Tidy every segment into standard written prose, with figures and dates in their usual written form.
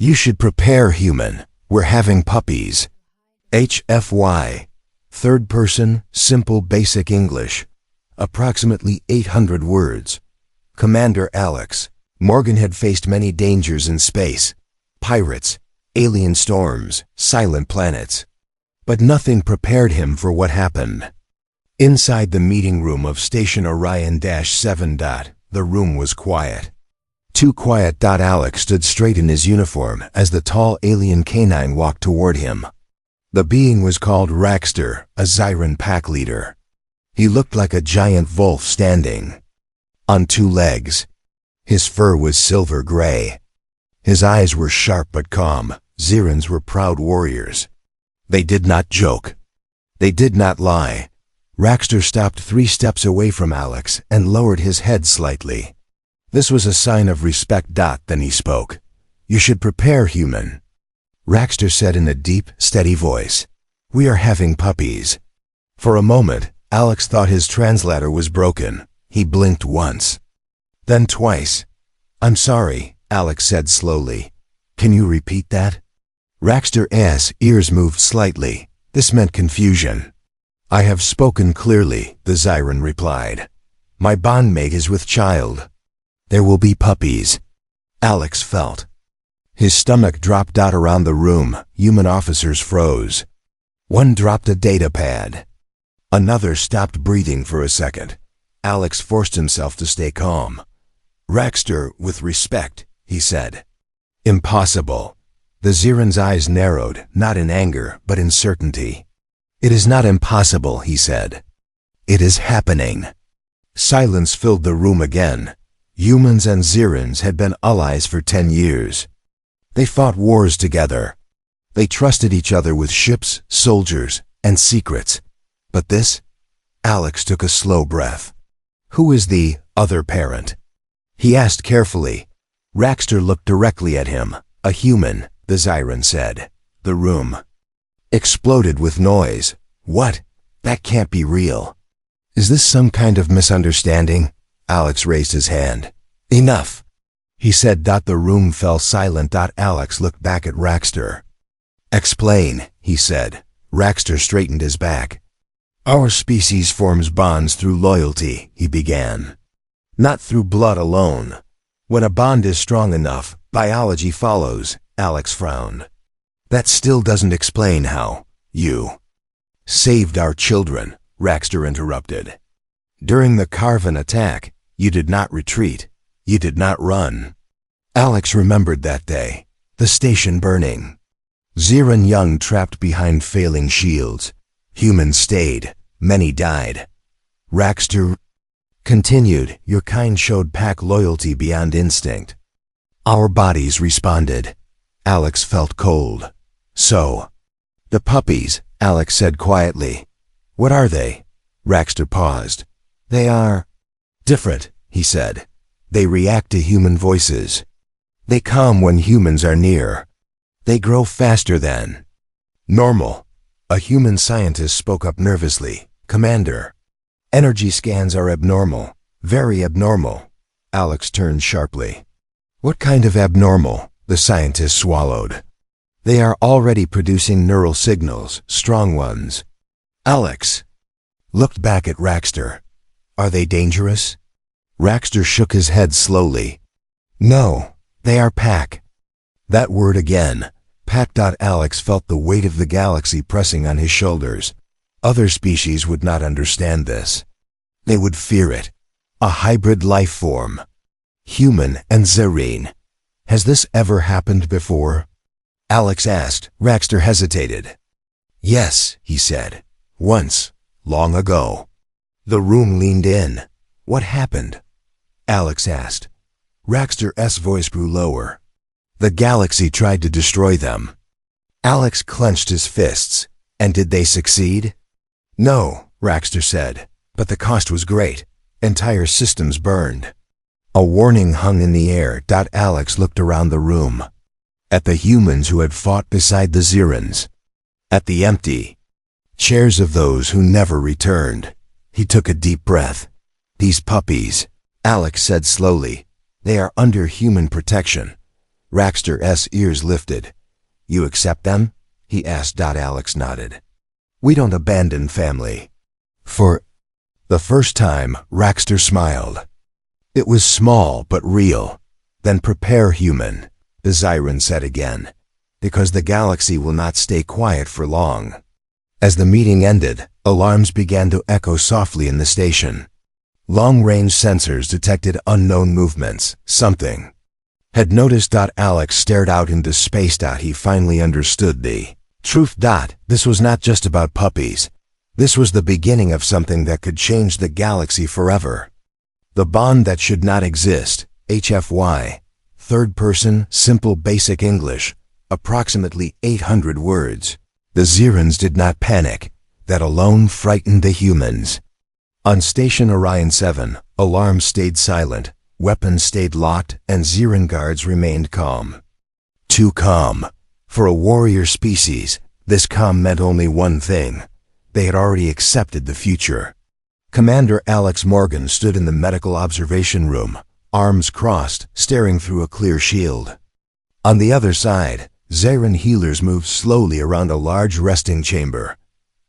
You should prepare, human. We're having puppies. HFY. Third person, simple basic English. Approximately 800 words. Commander Alex. Morgan had faced many dangers in space. Pirates, alien storms, silent planets. But nothing prepared him for what happened. Inside the meeting room of Station Orion-7. The room was quiet. Too quiet. Alex stood straight in his uniform as the tall alien canine walked toward him. The being was called Raxter, a Zyran pack leader. He looked like a giant wolf standing on two legs. His fur was silver gray. His eyes were sharp but calm. Zyrans were proud warriors. They did not joke. They did not lie. Raxter stopped 3 steps away from Alex and lowered his head slightly. This was a sign of respect. Then he spoke. You should prepare, human. Raxter said in a deep, steady voice. We are having puppies. For a moment, Alex thought his translator was broken. He blinked once. Then twice. I'm sorry, Alex said slowly. Can you repeat that? Raxter's ears moved slightly. This meant confusion. I have spoken clearly, the Zyran replied. My bondmate is with child. There will be puppies. Alex felt. His stomach dropped out around the room. Human officers froze. One dropped a data pad. Another stopped breathing for a second. Alex forced himself to stay calm. Raxter, with respect, he said. Impossible. The Zyran's eyes narrowed, not in anger, but in certainty. It is not impossible, he said. It is happening. Silence filled the room again. Humans and Zyrans had been allies for 10 years. They fought wars together. They trusted each other with ships, soldiers, and secrets. But this? Alex took a slow breath. Who is the other parent? He asked carefully. Raxter looked directly at him. A human, the Zyran said. The room exploded with noise. What? That can't be real. Is this some kind of misunderstanding? Alex raised his hand. Enough, he said. The room fell silent. Alex looked back at Raxter. Explain, he said. Raxter straightened his back. Our species forms bonds through loyalty, he began. Not through blood alone. When a bond is strong enough, biology follows, Alex frowned. That still doesn't explain how you saved our children, Raxter interrupted. During the Carvan attack, you did not retreat. You did not run. Alex remembered that day. The station burning. Zyran young trapped behind failing shields. Humans stayed. Many died. Raxter continued. Your kind showed pack loyalty beyond instinct. Our bodies responded. Alex felt cold. So, the puppies, Alex said quietly. What are they? Raxter paused. They are different, he said. They react to human voices. They come when humans are near. They grow faster than normal. A human scientist spoke up nervously. Commander, energy scans are abnormal. Very abnormal. Alex turned sharply. What kind of abnormal? The scientist swallowed. They are already producing neural signals, strong ones. Alex looked back at Raxter. Are they dangerous? Raxter shook his head slowly. No, they are pack. That word again. Pack. Alex felt the weight of the galaxy pressing on his shoulders. Other species would not understand this. They would fear it. A hybrid life form. Human and Zyran. Has this ever happened before? Alex asked. Raxter hesitated. Yes, he said. Once. Long ago. The room leaned in. What happened? Alex asked. Raxter's voice grew lower. The galaxy tried to destroy them. Alex clenched his fists. And did they succeed? No, Raxter said. But the cost was great. Entire systems burned. A warning hung in the air. Alex looked around the room. At the humans who had fought beside the Zyrans. At the empty chairs of those who never returned. He took a deep breath. These puppies, Alex said slowly, they are under human protection. Raxter's ears lifted. "You accept them?" he asked. Alex nodded. "We don't abandon family." For the first time, Raxter smiled. It was small but real. "Then prepare, human," the Zyran said again, "because the galaxy will not stay quiet for long." As the meeting ended, alarms began to echo softly in the station. Long-range sensors detected unknown movements. Something had noticed. Alex stared out into space. He finally understood the truth. This was not just about puppies. This was the beginning of something that could change the galaxy forever. The bond that should not exist. HFY. Third person, simple basic English. Approximately 800 words. The Zyrans did not panic. That alone frightened the humans. On Station Orion 7, alarms stayed silent, weapons stayed locked, and Zyran guards remained calm. Too calm. For a warrior species, this calm meant only one thing. They had already accepted the future. Commander Alex Morgan stood in the medical observation room, arms crossed, staring through a clear shield. On the other side, Zyran healers moved slowly around a large resting chamber.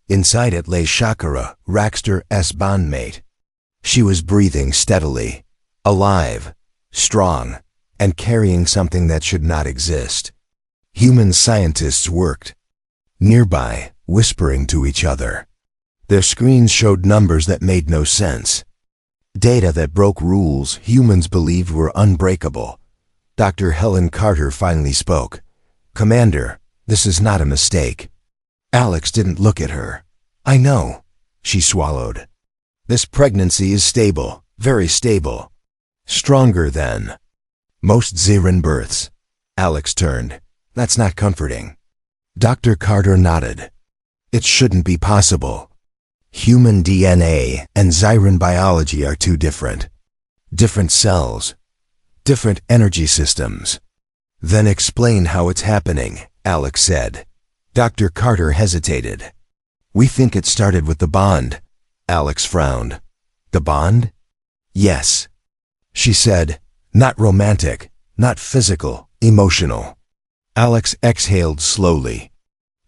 Inside it lay Shakara, Raxter's bondmate. She was breathing steadily, alive, strong, and carrying something that should not exist. Human scientists worked nearby, whispering to each other. Their screens showed numbers that made no sense. Data that broke rules humans believed were unbreakable. Dr. Helen Carter finally spoke. "Commander, this is not a mistake." Alex didn't look at her. "I know," she swallowed. "This pregnancy is stable, very stable. Stronger than most Zyran births." Alex turned. "That's not comforting." Dr. Carter nodded. "It shouldn't be possible. Human DNA and Zyran biology are too different. Different cells, different energy systems." "Then explain how it's happening," Alex said. Dr. Carter hesitated. "We think it started with the bond." Alex frowned. "The bond?" "Yes," she said. "Not romantic, not physical, emotional." Alex exhaled slowly.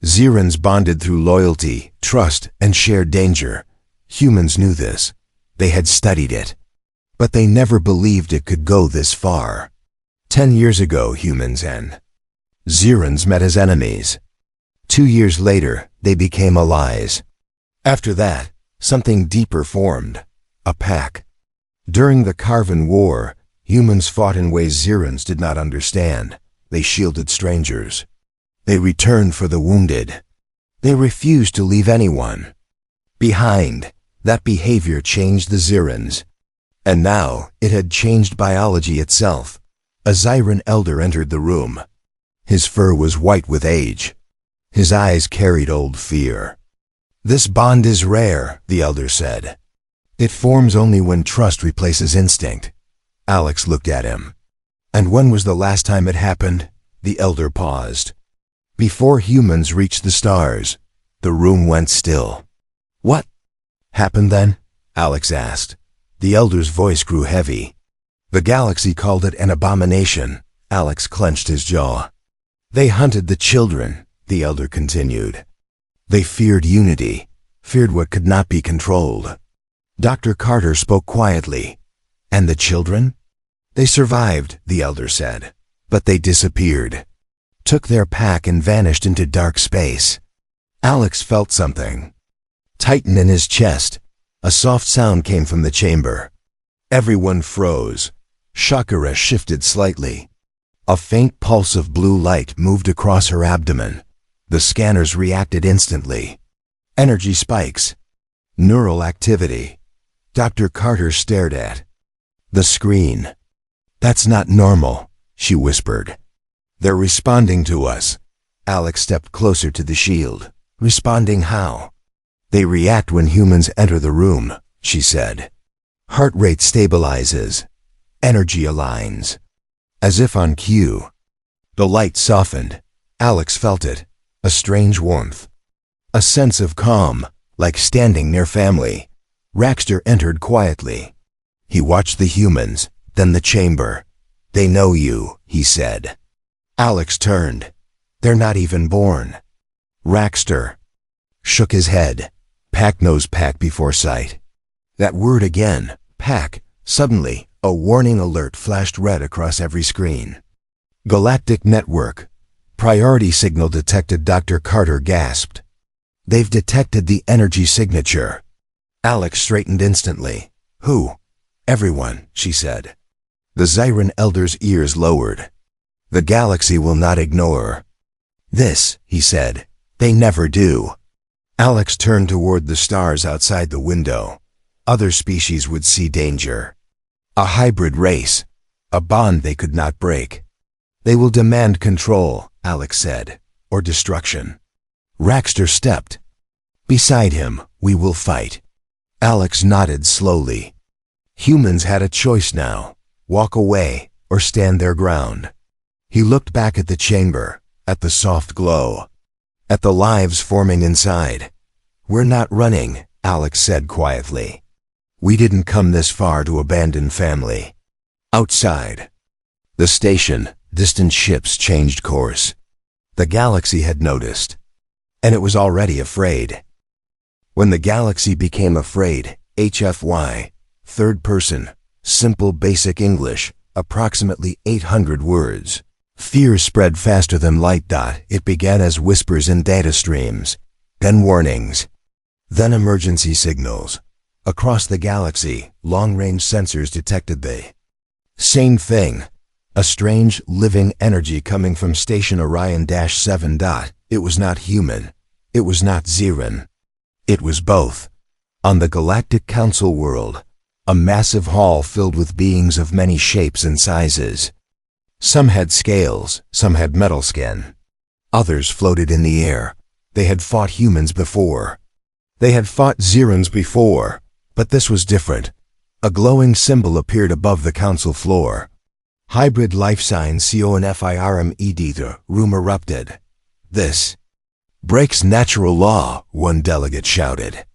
Zyrans bonded through loyalty, trust, and shared danger. Humans knew this. They had studied it. But they never believed it could go this far. 10 years ago, humans and Zyrans met as enemies. 2 years later, they became allies. After that, something deeper formed. A pack. During the Carvan War, humans fought in ways Zyrans did not understand. They shielded strangers. They returned for the wounded. They refused to leave anyone behind. That behavior changed the Zyrans. And now, it had changed biology itself. A Zyran elder entered the room. His fur was white with age. His eyes carried old fear. "This bond is rare," the elder said. "It forms only when trust replaces instinct." Alex looked at him. "And when was the last time it happened?" The elder paused. "Before humans reached the stars." The room went still. "What happened then?" Alex asked. The elder's voice grew heavy. "The galaxy called it an abomination." Alex clenched his jaw. "They hunted the children," the elder continued. "They feared unity, feared what could not be controlled." Dr. Carter spoke quietly. "And the children?" "They survived," the elder said. "But they disappeared. Took their pack and vanished into dark space." Alex felt something tighten in his chest. A soft sound came from the chamber. Everyone froze. Shakara shifted slightly. A faint pulse of blue light moved across her abdomen. The scanners reacted instantly. Energy spikes. Neural activity. Dr. Carter stared at the screen. "That's not normal," she whispered. "They're responding to us." Alex stepped closer to the shield. "Responding how?" "They react when humans enter the room," she said. "Heart rate stabilizes. Energy aligns. As if on cue." The light softened. Alex felt it. A strange warmth. A sense of calm, like standing near family. Raxter entered quietly. He watched the humans, then the chamber. "They know you," he said. Alex turned. They're not even born. Raxter shook his head. Pack knows pack before sight. That word again, pack. Suddenly, a warning alert flashed red across every screen. Galactic network. Priority signal detected. Dr. Carter gasped. They've detected the energy signature. Alex straightened instantly. Who? Everyone, she said. The Zyran elder's ears lowered. The galaxy will not ignore this, he said. They never do. Alex turned toward the stars outside the window. Other species would see danger. A hybrid race. A bond they could not break. They will demand control, Alex said, or destruction. Raxter stepped. Beside him, we will fight. Alex nodded slowly. Humans had a choice now. Walk away, or stand their ground. He looked back at the chamber, at the soft glow, at the lives forming inside. We're not running, Alex said quietly. We didn't come this far to abandon family. Outside the station, distant ships changed course. The galaxy had noticed, and it was already afraid. When the galaxy became afraid, HFY, third person, simple basic English, approximately 800 words. Fear spread faster than light. It began as whispers in data streams, then warnings, then emergency signals. Across the galaxy, long-range sensors detected the same thing. A strange, living energy coming from Station Orion-7. It was not human. It was not Zyran. It was both. On the Galactic Council world, a massive hall filled with beings of many shapes and sizes. Some had scales, some had metal skin. Others floated in the air. They had fought humans before. They had fought Zyrans before, but this was different. A glowing symbol appeared above the council floor. Hybrid life sign CONFIRMED. The room erupted. This breaks natural law, one delegate shouted.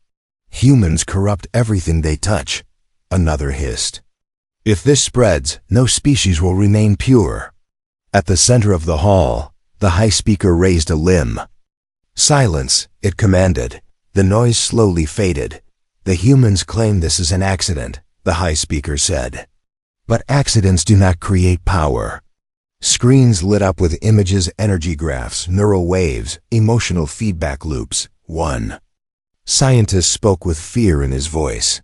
Humans corrupt everything they touch, another hissed. If this spreads, no species will remain pure. At the center of the hall, the high speaker raised a limb. Silence, it commanded. The noise slowly faded. The humans claim this is an accident, the high speaker said. But accidents do not create power. Screens lit up with images, energy graphs, neural waves, emotional feedback loops. One scientist spoke with fear in his voice.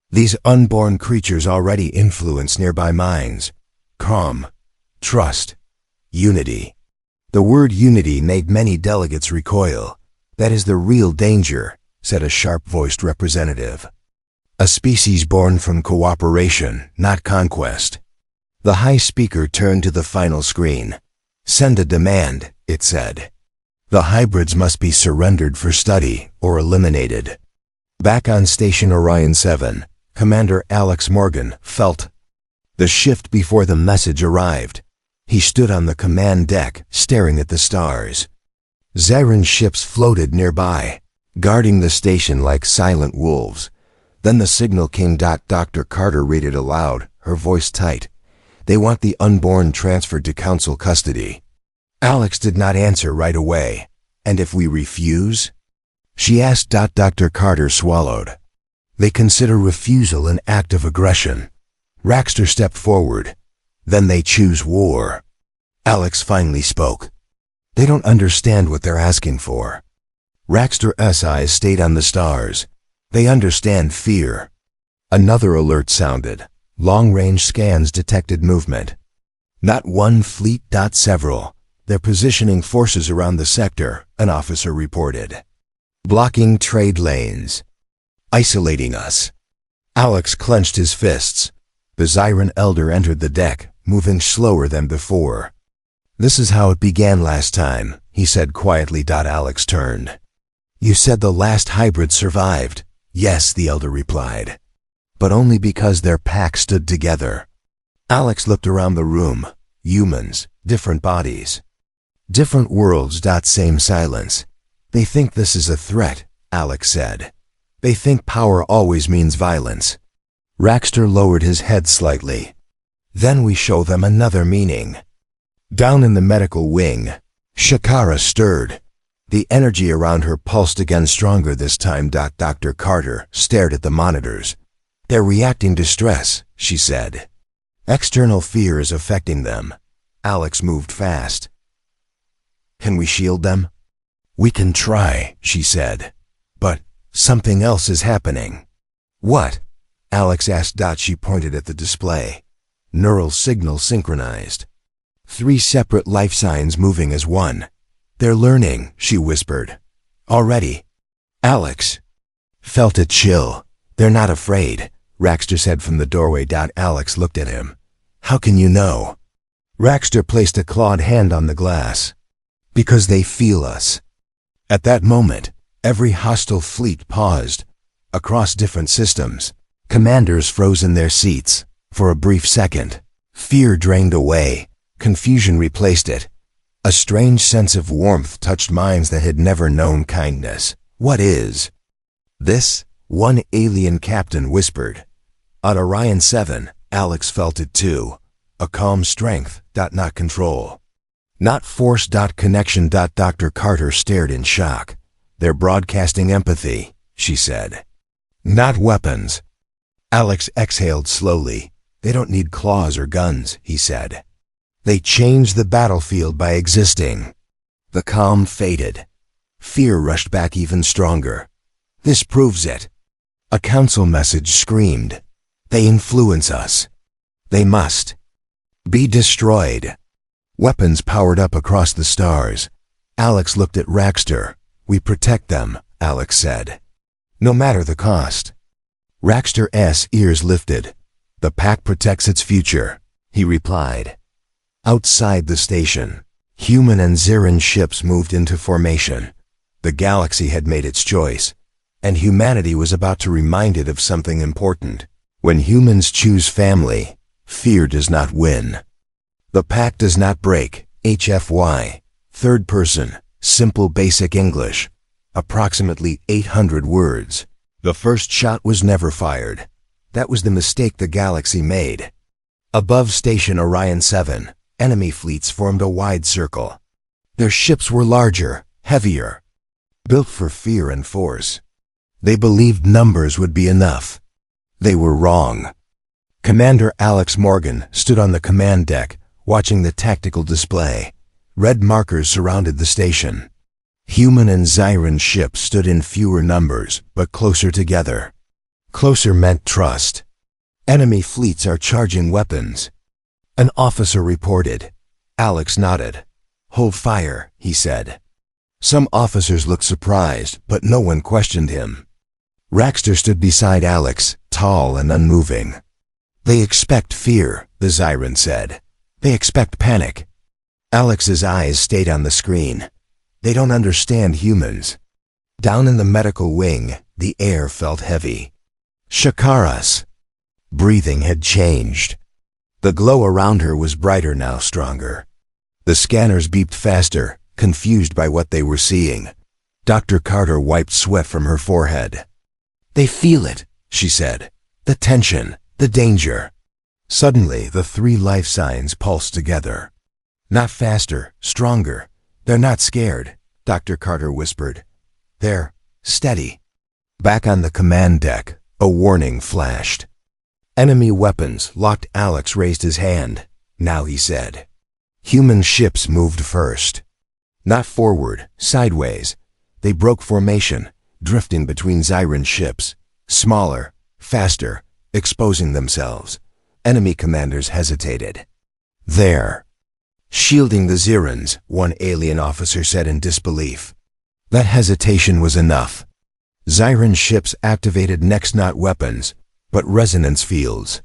These unborn creatures already influence nearby minds. Calm, trust, unity. The word unity made many delegates recoil. That is the real danger, said a sharp-voiced representative. A species born from cooperation, not conquest. The high speaker turned to the final screen. Send a demand, it said. The hybrids must be surrendered for study or eliminated. Back on Station Orion-7, Commander Alex Morgan felt the shift before the message arrived. He stood on the command deck, staring at the stars. Zyran ships floated nearby, guarding the station like silent wolves. Then the signal came. Dr. Carter read it aloud, her voice tight. They want the unborn transferred to council custody. Alex did not answer right away. And if we refuse? She asked. Dr. Carter swallowed. They consider refusal an act of aggression. Raxter stepped forward. Then they choose war. Alex finally spoke. They don't understand what they're asking for. Raxter's eyes stayed on the stars. They understand fear. Another alert sounded. Long-range scans detected movement. Not one fleet. Several. They're positioning forces around the sector, an officer reported. Blocking trade lanes. Isolating us. Alex clenched his fists. The Zyran elder entered the deck, moving slower than before. This is how it began last time, he said quietly. Alex turned. You said the last hybrid survived. Yes, the elder replied. But only because their pack stood together. Alex looked around the room. Humans, different bodies. Different worlds. Same silence. They think this is a threat, Alex said. They think power always means violence. Raxter lowered his head slightly. Then we show them another meaning. Down in the medical wing, Shakara stirred. The energy around her pulsed again, stronger this time. Dr. Carter stared at the monitors. "They're reacting to stress," she said. "External fear is affecting them." Alex moved fast. "Can we shield them?" "We can try," she said. "But something else is happening." "What?" Alex asked. She pointed at the display. Neural signals synchronized. 3 separate life signs moving as one. "They're learning," she whispered. "Already." Alex felt a chill. "They're not afraid," Raxter said from the doorway. Alex looked at him. "How can you know?" Raxter placed a clawed hand on the glass. "Because they feel us." At that moment, every hostile fleet paused. Across different systems, commanders froze in their seats. For a brief second, fear drained away. Confusion replaced it. A strange sense of warmth touched minds that had never known kindness. "What is this?" one alien captain whispered. On Orion 7, Alex felt it too. A calm strength, not control. Not force. Connection. Dr. Carter stared in shock. "They're broadcasting empathy," she said. "Not weapons." Alex exhaled slowly. "They don't need claws or guns," he said. "They change the battlefield by existing." The calm faded. Fear rushed back even stronger. "This proves it." A council message screamed. "They influence us. They must be destroyed." Weapons powered up across the stars. Alex looked at Raxter. "We protect them," Alex said. "No matter the cost." Raxter's ears lifted. "The pack protects its future," he replied. Outside the station, human and Xiran ships moved into formation. The galaxy had made its choice, and humanity was about to remind it of something important. When humans choose family, fear does not win. The pack does not break. HFY, third person, simple basic English, approximately 800 words. The first shot was never fired. That was the mistake the galaxy made. Above Station Orion 7, enemy fleets formed a wide circle. Their ships were larger, heavier, built for fear and force. They believed numbers would be enough. They were wrong. Commander Alex Morgan stood on the command deck, watching the tactical display. Red markers surrounded the station. Human and Xiran ships stood in fewer numbers, but closer together. Closer meant trust. "Enemy fleets are charging weapons," an officer reported. Alex nodded. "Hold fire," he said. Some officers looked surprised, but no one questioned him. Raxter stood beside Alex, tall and unmoving. "They expect fear," the Xiran said. "They expect panic." Alex's eyes stayed on the screen. "They don't understand humans." Down in the medical wing, the air felt heavy. Shakara's breathing had changed. The glow around her was brighter now, stronger. The scanners beeped faster, confused by what they were seeing. Dr. Carter wiped sweat from her forehead. "They feel it," she said. "The tension, the danger." Suddenly, the 3 life signs pulsed together. "Not faster, stronger. They're not scared," Dr. Carter whispered. "They're steady." Back on the command deck, a warning flashed. Enemy weapons locked. Alex raised his hand. "Now," he said. Human ships moved first. Not forward, sideways. They broke formation, drifting between Xiran ships. Smaller, faster, exposing themselves. Enemy commanders hesitated. "There." "Shielding the Xirans," one alien officer said in disbelief. That hesitation was enough. Xiran ships activated not weapons, but resonance fields.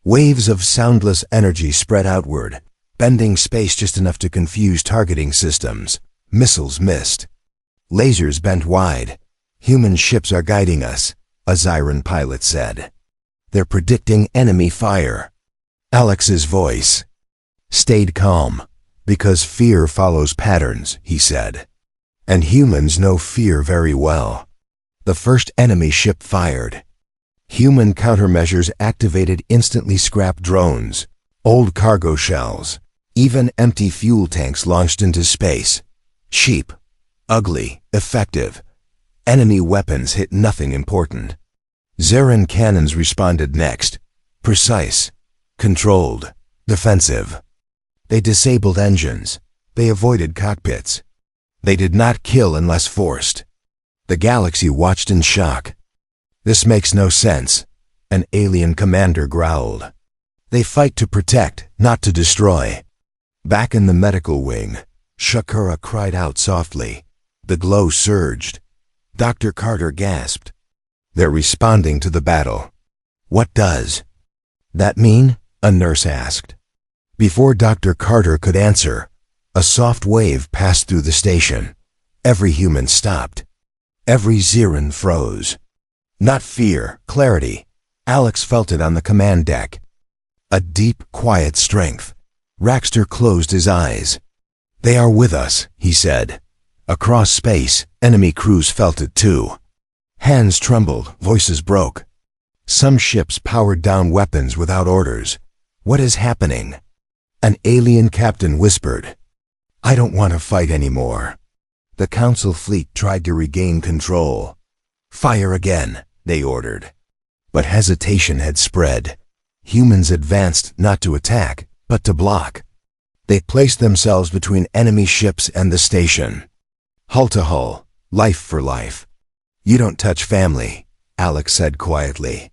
Waves of soundless energy spread outward, bending space just enough to confuse targeting systems. Missiles missed. Lasers bent wide. "Human ships are guiding us," a Xiran pilot said. "They're predicting enemy fire." Alex's voice stayed calm. "Because fear follows patterns," he said. "And humans know fear very well." The first enemy ship fired. Human countermeasures activated, instantly scrapped drones, old cargo shells, Even empty fuel tanks launched into space. Cheap, ugly, effective. Enemy weapons hit nothing important. Xeran cannons responded next. Precise, controlled, defensive. They disabled engines. They avoided cockpits. They did not kill unless forced. The galaxy watched in shock. "This makes no sense," an alien commander growled. "They fight to protect, not to destroy." Back in the medical wing, Shakura cried out softly. The glow surged. Dr. Carter gasped. "They're responding to the battle." "What does that mean?" a nurse asked. Before Dr. Carter could answer, a soft wave passed through the station. Every human stopped. Every Xeran froze. Not fear, clarity. Alex felt it on the command deck. A deep, quiet strength. Raxter closed his eyes. "They are with us," he said. Across space, enemy crews felt it too. Hands trembled, voices broke. Some ships powered down weapons without orders. "What is happening?" An alien captain whispered. "I don't want to fight anymore." The Council fleet tried to regain control. "Fire again," they ordered. But hesitation had spread. Humans advanced not to attack, but to block. They placed themselves between enemy ships and the station. Hull to hull, life for life. "You don't touch family," Alex said quietly.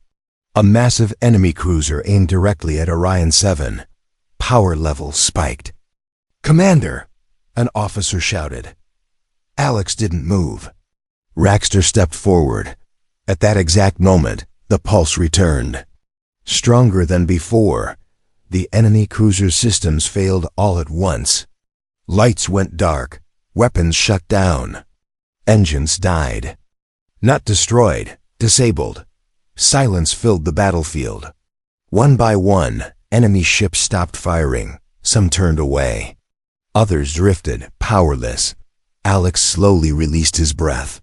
A massive enemy cruiser aimed directly at Orion 7. Power level spiked. "Commander!" an officer shouted. Alex didn't move. Raxter stepped forward. At that exact moment, the pulse returned. Stronger than before, the enemy cruiser's systems failed all at once. Lights went dark, weapons shut down. Engines died. Not destroyed, disabled. Silence filled the battlefield. One by one, enemy ships stopped firing. Some turned away. Others drifted, powerless. Alex slowly released his breath.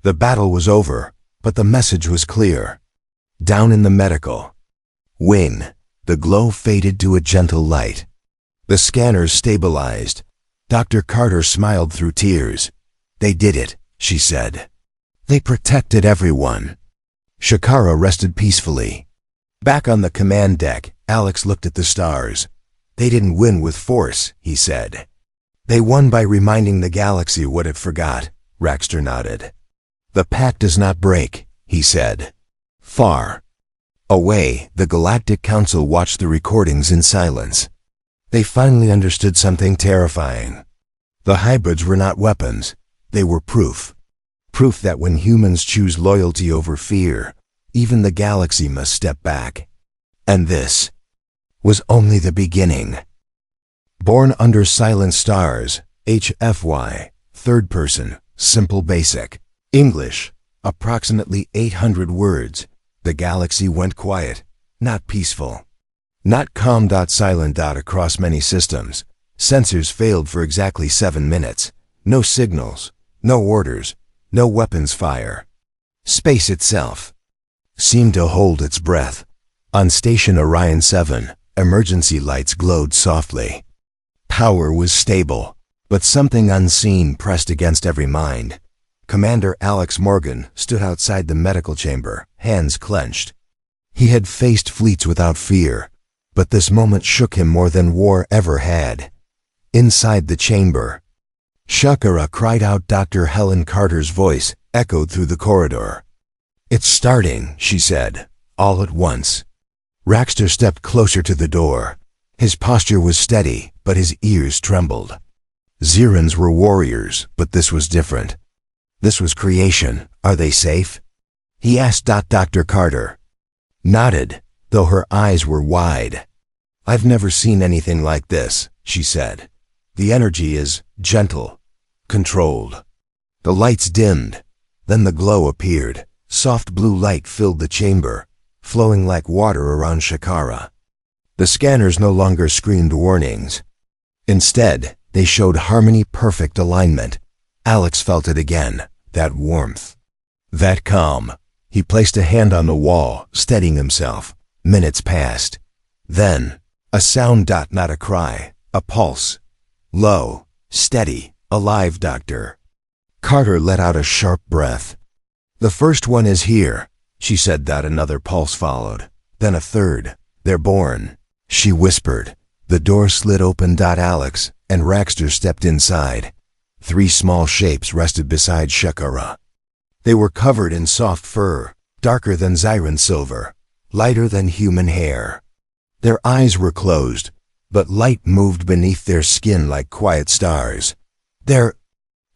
The battle was over, but the message was clear. Down in the medical wing, the glow faded to a gentle light. The scanners stabilized. Dr. Carter smiled through tears. "They did it," she said. "They protected everyone." Shakara rested peacefully. Back on the command deck, Alex looked at the stars. "They didn't win with force," he said. "They won by reminding the galaxy what it forgot," Raxter nodded. "The pact does not break," he said. Far away, the Galactic Council watched the recordings in silence. They finally understood something terrifying. The hybrids were not weapons. They were proof. Proof that when humans choose loyalty over fear, even the galaxy must step back. And this was only the beginning. Born Under Silent Stars, HFY, third person, simple basic. English, approximately 800 words. The galaxy went quiet, not peaceful. Not calm. Silent. Across many systems. Sensors failed for exactly 7 minutes. No signals, no orders, no weapons fire. Space itself seemed to hold its breath. On Station Orion 7, emergency lights glowed softly. Power was stable, but something unseen pressed against every mind. Commander Alex Morgan stood outside the medical chamber, hands clenched. He had faced fleets without fear, but this moment shook him more than war ever had. Inside the chamber, Shakara cried out. Dr. Helen Carter's voice echoed through the corridor. "It's starting," she said, all at once. Raxter stepped closer to the door. His posture was steady, but his ears trembled. Xerans were warriors, but this was different. This was creation. "Are they safe?" he asked. Dr. Carter nodded, though her eyes were wide. "I've never seen anything like this," she said. "The energy is gentle, controlled." The lights dimmed. Then the glow appeared. Soft blue light filled the chamber, flowing like water around Shakara. The scanners no longer screamed warnings. Instead, they showed harmony, perfect alignment. Alex felt it again, that warmth, that calm. He placed a hand on the wall, steadying himself. Minutes passed. Then, a sound. Not a cry, A pulse. Low, steady, alive, Doctor. Carter let out a sharp breath. The first one is here, she said. Another pulse followed. Then a third. They're born, she whispered. The door slid open. Alex and Raxter stepped inside. 3 small shapes rested beside Shakara. They were covered in soft fur, darker than Zyran silver, lighter than human hair. Their eyes were closed, but light moved beneath their skin like quiet stars. They're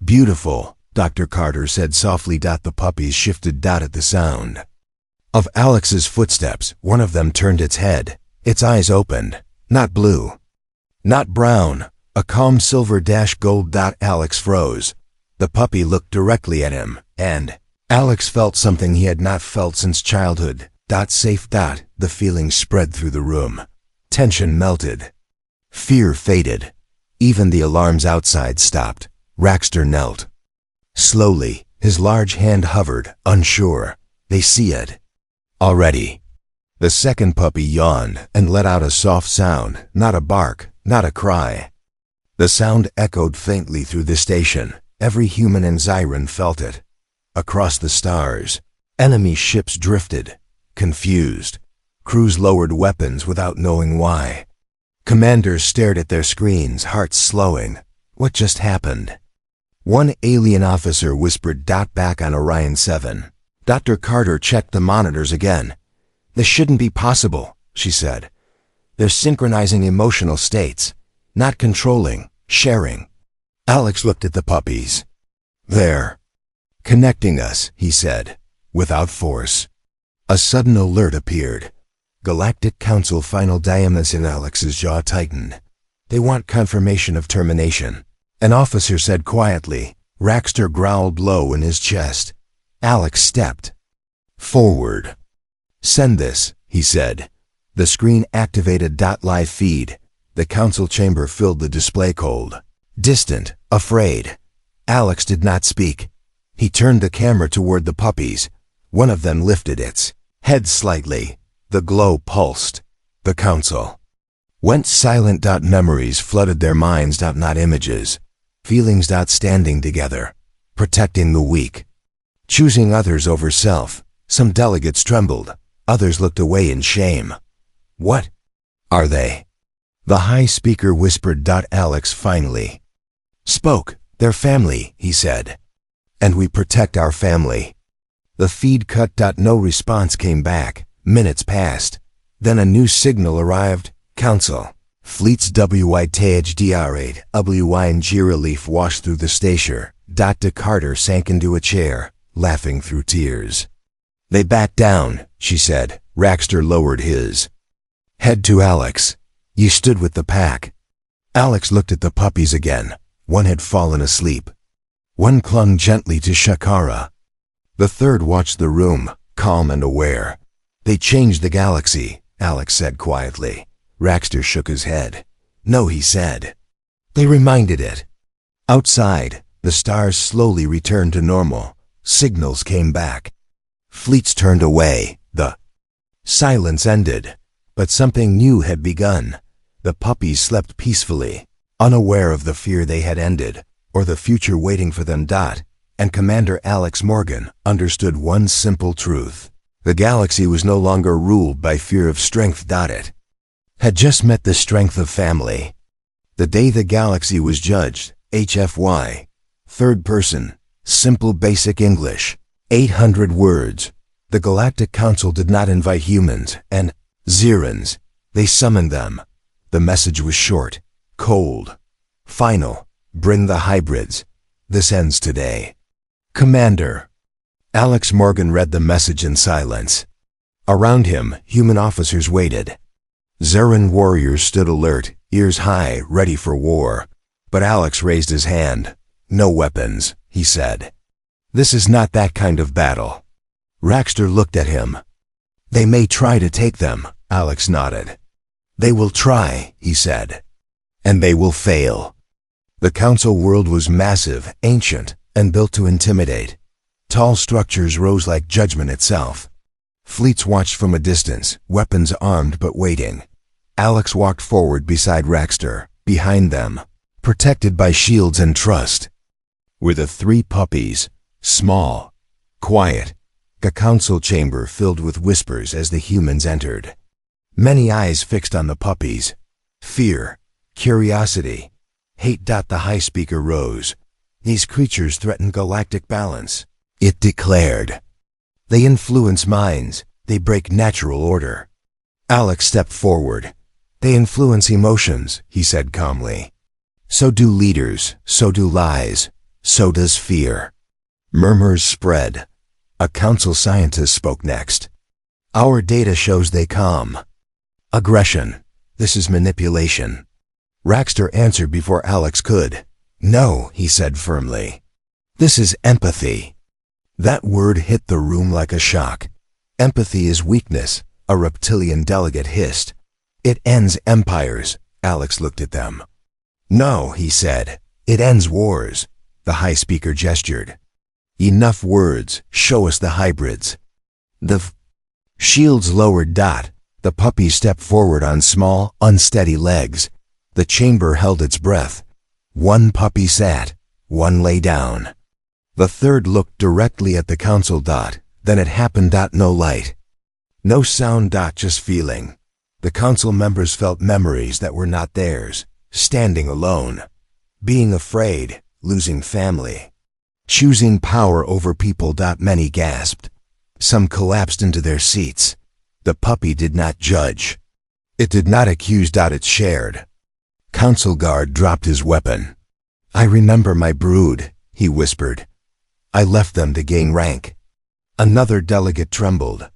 beautiful, Dr. Carter said softly. The puppies shifted. At the sound of Alex's footsteps, one of them turned its head. Its eyes opened. Not blue, not brown, a calm silver gold. Alex froze. The puppy looked directly at him, and Alex felt something he had not felt since childhood. Safe. The feeling spread through the room. Tension melted. Fear faded. Even the alarms outside stopped. Raxter knelt. Slowly, his large hand hovered, unsure. They see it. Already. The second puppy yawned and let out a soft sound, not a bark, not a cry. The sound echoed faintly through the station. Every human in Zyran felt it. Across the stars, enemy ships drifted, confused. Crews lowered weapons without knowing why. Commanders stared at their screens, hearts slowing. What just happened? One alien officer whispered. Back on Orion 7. Dr. Carter checked the monitors again. This shouldn't be possible, she said. They're synchronizing emotional states, not controlling, sharing. Alex looked at the puppies. They're connecting us, he said, without force. A sudden alert appeared. Galactic Council final diamonds. In Alex's jaw tightened. They want confirmation of termination. An officer said quietly. Raxter growled low in his chest. Alex stepped forward. Send this, he said. The screen activated. Live feed. The council chamber filled the display. Cold, distant, afraid. Alex did not speak. He turned the camera toward the puppies. One of them lifted its head slightly. The glow pulsed. The council went silent. Memories flooded their minds. Not images. Feelings. Standing together, protecting the weak, choosing others over self. Some delegates trembled. Others looked away in shame. What are they? The high speaker whispered. Alex finally spoke. Their family, he said. And we protect our family. The feed cut. No response came back. Minutes passed. Then a new signal arrived. Council. Fleets WYTHDR8 WY relief washed through the station. Dr. Carter sank into a chair, laughing through tears. They backed down, she said. Raxter lowered his head to Alex. You stood with the pack. Alex looked at the puppies again. One had fallen asleep. One clung gently to Shakara. The third watched the room, calm and aware. They changed the galaxy, Alex said quietly. Raxter shook his head. No, he said. They reminded it. Outside, the stars slowly returned to normal. Signals came back. Fleets turned away. The silence ended. But something new had begun. The puppies slept peacefully, unaware of the fear they had ended, or the future waiting for them. And Commander Alex Morgan understood one simple truth. The galaxy was no longer ruled by fear of strength. It had just met the strength of family. The day the galaxy was judged, HFY, third person, simple basic English, 800 words. The Galactic Council did not invite humans and Zyrans. They summoned them. The message was short, cold, final. Bring the hybrids. This ends today. Commander. Alex Morgan read the message in silence. Around him, human officers waited. Zyran warriors stood alert, ears high, ready for war. But Alex raised his hand. No weapons, he said. This is not that kind of battle. Raxter looked at him. They may try to take them, Alex nodded. They will try, he said. And they will fail. The council world was massive, ancient, and built to intimidate. Tall structures rose like judgment itself. Fleets watched from a distance, weapons armed but waiting. Alex walked forward beside Raxter, Behind them, protected by shields and trust, were the 3 puppies, small, quiet, a council chamber filled with whispers as the humans entered. Many eyes fixed on the puppies. Fear, curiosity, hate. The high speaker rose. These creatures threaten galactic balance, it declared. They influence minds, they break natural order. Alex stepped forward. They influence emotions, he said calmly. So do leaders, so do lies, so does fear. Murmurs spread. A council scientist spoke next. Our data shows they calm. Aggression. This is manipulation. Raxter answered before Alex could. No, he said firmly. This is empathy. That word hit the room like a shock. Empathy is weakness, a reptilian delegate hissed. It ends empires. Alex looked at them. No, he said. It ends wars. The high speaker gestured. Enough words. Show us the hybrids. The shields lowered. The puppy stepped forward on small, unsteady legs. The chamber held its breath. 1 puppy sat. 1 lay down. The 3rd looked directly at the council. Then it happened. No light. No sound. Just feeling. The council members felt memories that were not theirs. Standing alone. Being afraid. Losing family. Choosing power over people. Many gasped. Some collapsed into their seats. The puppy did not judge. It did not accuse. It shared. Council guard dropped his weapon. I remember my brood, he whispered. I left them to gain rank. Another delegate trembled.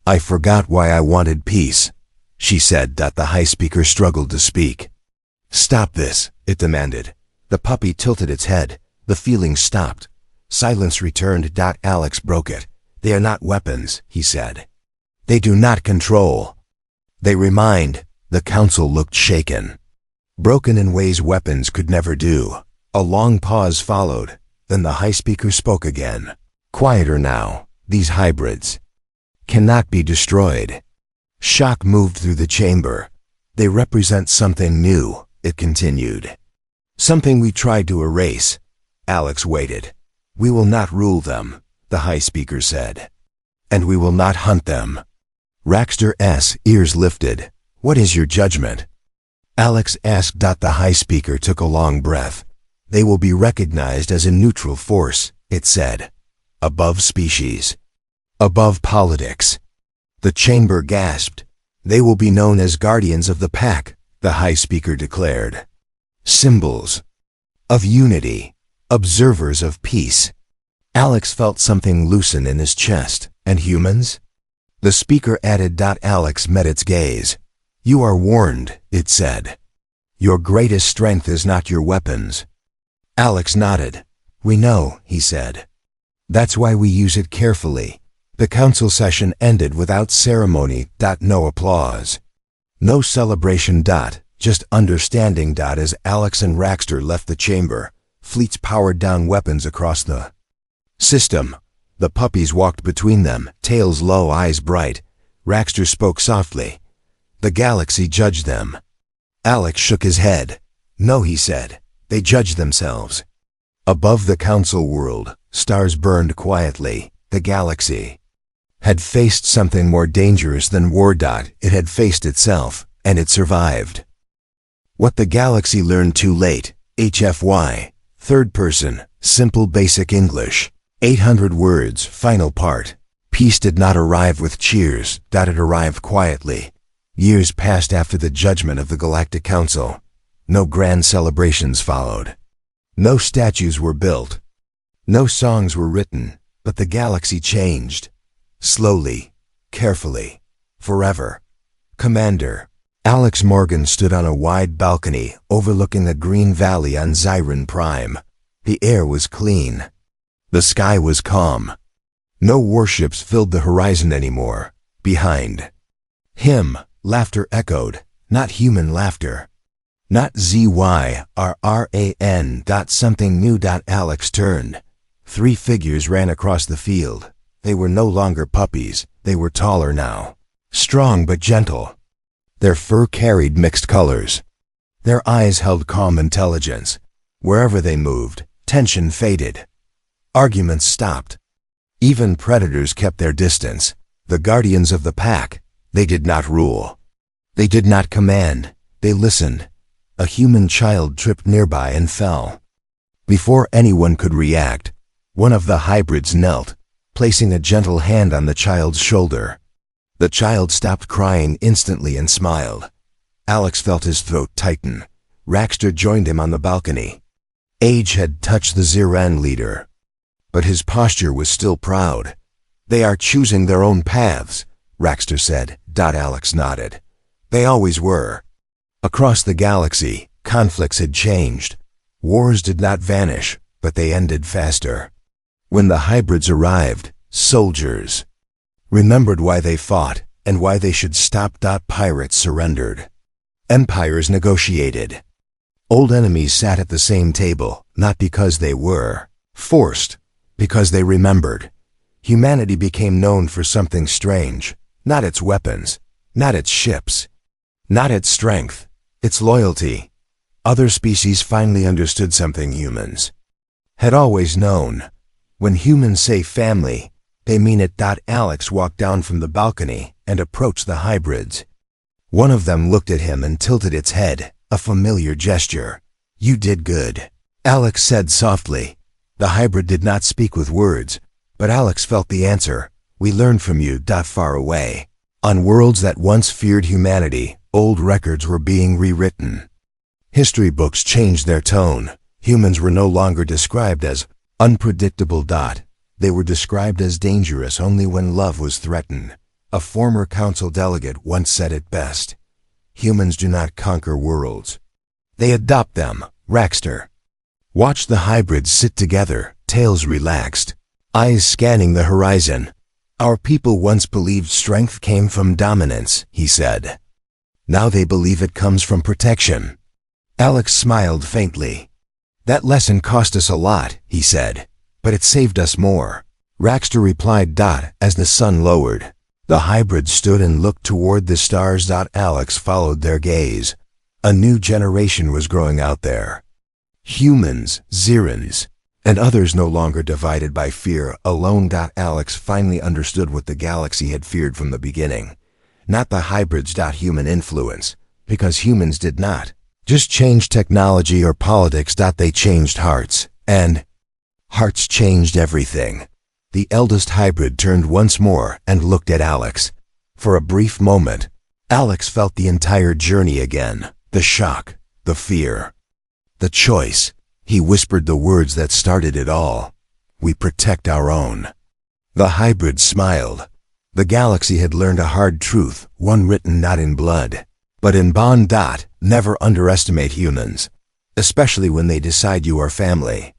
I forgot why I wanted peace, she said. The high speaker struggled to speak. Stop this, it demanded. The puppy tilted its head. The feeling stopped. Silence returned. Alex broke it. They are not weapons, he said. They do not control. They remind. The council looked shaken. Broken in ways weapons could never do. A long pause followed. Then the high speaker spoke again. Quieter now. These hybrids cannot be destroyed. Shock moved through the chamber. They represent something new, it continued. Something we tried to erase. Alex waited. We will not rule them, the high speaker said. And we will not hunt them. Raxter's ears lifted. What is your judgment? Alex asked. The high speaker took a long breath. They will be recognized as a neutral force, it said. Above species. Above politics. The chamber gasped. They will be known as guardians of the pack, the high speaker declared. Symbols of unity. Observers of peace. Alex felt something loosen in his chest. And humans? The speaker added. Alex met its gaze. You are warned, it said. Your greatest strength is not your weapons. Alex nodded. We know, he said. That's why we use it carefully. The council session ended without ceremony. No applause. No celebration. Just understanding. As Alex and Raxter left the chamber, fleets powered down weapons across the system. The puppies walked between them, tails low, eyes bright. Raxter spoke softly. The galaxy judged them. Alex shook his head. No, he said. They judge themselves. Above the council world, stars burned quietly. The galaxy had faced something more dangerous than war. It had faced itself, and it survived. What the galaxy learned too late. HFY. Third person. Simple basic English. 800 words. Final part. Peace did not arrive with cheers. It arrived quietly. Years passed after the judgment of the Galactic Council. No grand celebrations followed. No statues were built. No songs were written, but the galaxy changed. Slowly, carefully, forever. Commander. Alex Morgan stood on a wide balcony overlooking a green valley on Zyron Prime. The air was clean. The sky was calm. No warships filled the horizon anymore. Behind him, laughter echoed, not human laughter. Not ZYRRAN. Something new. Alex turned. 3 figures ran across the field. They were no longer puppies. They were taller now. Strong but gentle. Their fur carried mixed colors. Their eyes held calm intelligence. Wherever they moved, tension faded. Arguments stopped. Even predators kept their distance. The guardians of the pack, they did not rule. They did not command, they listened. A human child tripped nearby and fell. Before anyone could react, one of the hybrids knelt, placing a gentle hand on the child's shoulder. The child stopped crying instantly and smiled. Alex felt his throat tighten. Raxter joined him on the balcony. Age had touched the Ziran leader, but his posture was still proud. "They are choosing their own paths," Raxter said. Alex nodded. "They always were." Across the galaxy, conflicts had changed. Wars did not vanish, but they ended faster. When the hybrids arrived, soldiers remembered why they fought and why they should stop. Pirates surrendered. Empires negotiated. Old enemies sat at the same table, not because they were forced, because they remembered. Humanity became known for something strange, not its weapons, not its ships, not its strength, its loyalty. Other species finally understood something humans had always known. When humans say family, they mean it. Alex walked down from the balcony and approached the hybrids. One of them looked at him and tilted its head, a familiar gesture. "You did good," Alex said softly. The hybrid did not speak with words, but Alex felt the answer. "We learned from you." Far away, on worlds that once feared humanity, old records were being rewritten. History books changed their tone. Humans were no longer described as unpredictable. They were described as dangerous only when love was threatened. A former council delegate once said it best: "Humans do not conquer worlds. They adopt them." Raxter watched the hybrids sit together, tails relaxed, eyes scanning the horizon. "Our people once believed strength came from dominance," he said. "Now they believe it comes from protection." Alex smiled faintly. "That lesson cost us a lot," he said, "but it saved us more." Raxter replied. As the sun lowered, the hybrids stood and looked toward the stars. Alex followed their gaze. A new generation was growing out there. Humans, Zirans, and others no longer divided by fear alone. Alex finally understood what the galaxy had feared from the beginning. Not the hybrids. Human influence, because humans did not just change technology or politics. They changed hearts, and hearts changed everything. The eldest hybrid turned once more and looked at Alex. For a brief moment, Alex felt the entire journey again. The shock, the fear, the choice. He whispered the words that started it all. "We protect our own." The hybrid smiled. The galaxy had learned a hard truth, one written not in blood, but in bond. Never underestimate humans, especially when they decide you are family.